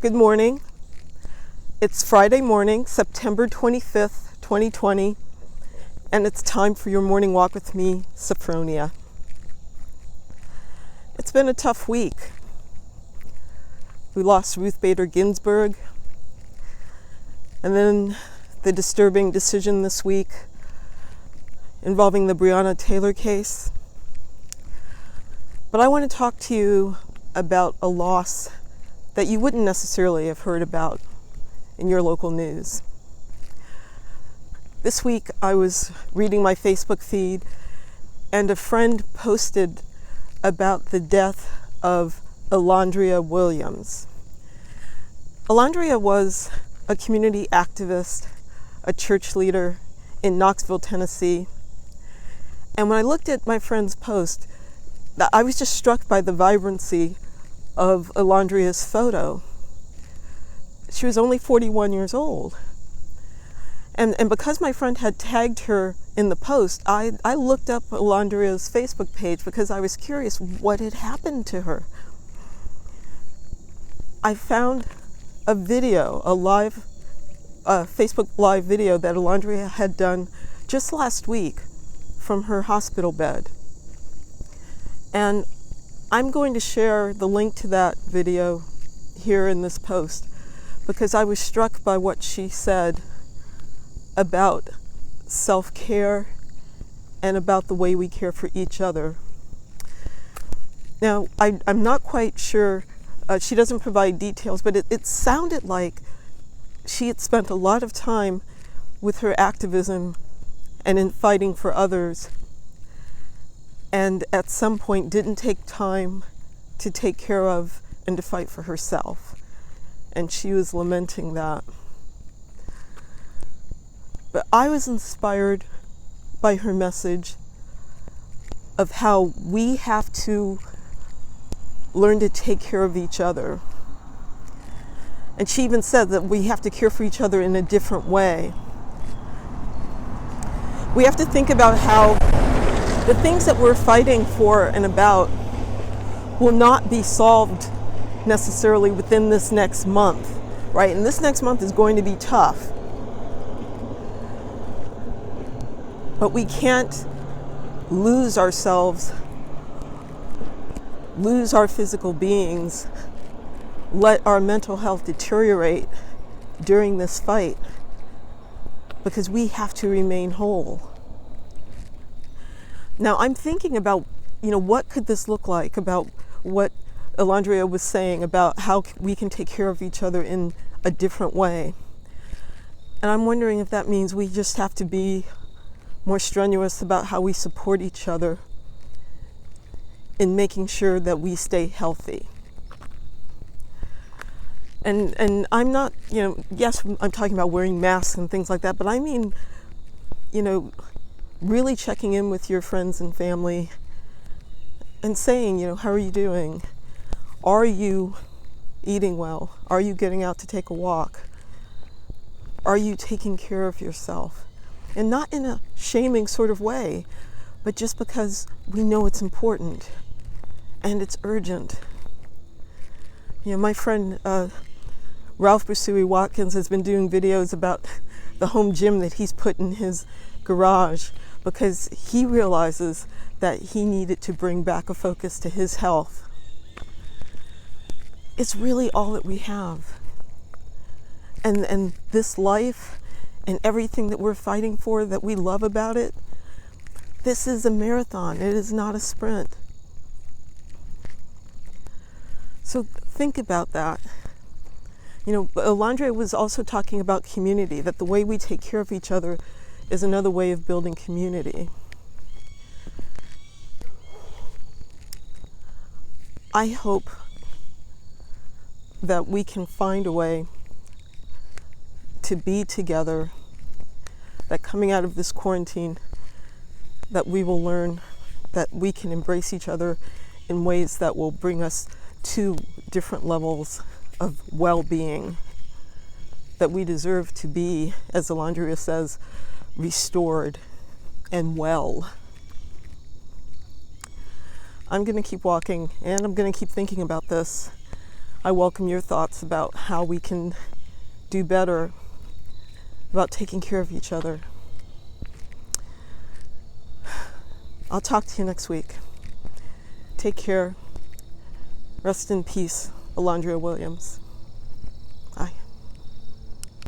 Good morning. It's Friday morning, September 25th, 2020, and it's time for your morning walk with me, Sophfronia. It's been a tough week. We lost Ruth Bader Ginsburg, and then the disturbing decision this week involving the Breonna Taylor case. But I want to talk to you about a loss that you wouldn't necessarily have heard about in your local news. This week I was reading my Facebook feed and a friend posted about the death of Alondria Williams. Alondria was a community activist, a church leader in Knoxville, Tennessee. And when I looked at my friend's post, I was just struck by the vibrancy of Alondria's photo. She was only 41 years old. And because my friend had tagged her in the post, I looked up Alondria's Facebook page because I was curious what had happened to her. I found a video, a Facebook Live video that Alondria had done just last week from her hospital bed. And I'm going to share the link to that video here in this post because I was struck by what she said about self-care and about the way we care for each other. Now, I'm not quite sure, she doesn't provide details, but it sounded like she had spent a lot of time with her activism and in fighting for others, and at some point didn't take time to take care of and to fight for herself. And she was lamenting that. But I was inspired by her message of how we have to learn to take care of each other. And she even said that we have to care for each other in a different way. We have to think about how the things that we're fighting for and about will not be solved necessarily within this next month, right? And this next month is going to be tough. But we can't lose ourselves, lose our physical beings, let our mental health deteriorate during this fight, because we have to remain whole. Now, I'm thinking about, what could this look like, about what Alondria was saying about how we can take care of each other in a different way. And I'm wondering if that means we just have to be more strenuous about how we support each other in making sure that we stay healthy. And I'm not, yes, I'm talking about wearing masks and things like that, but I mean, really checking in with your friends and family and saying, how are you doing? Are you eating well? Are you getting out to take a walk? Are you taking care of yourself? And not in a shaming sort of way, but just because we know it's important and it's urgent. My friend Ralph Busui Watkins has been doing videos about the home gym that he's put in his garage because he realizes that he needed to bring back a focus to his health. It's really all that we have. And this life and everything that we're fighting for, that we love about it, this is a marathon. It is not a sprint. So think about that. Alondria was also talking about community, that the way we take care of each other is another way of building community. I hope that we can find a way to be together, that coming out of this quarantine, that we will learn that we can embrace each other in ways that will bring us to different levels of well-being, that we deserve to be, as Alondria says, restored and well. I'm going to keep walking, and I'm going to keep thinking about this. I welcome your thoughts about how we can do better about taking care of each other. I'll talk to you next week. Take care. Rest in peace, Alondria Williams.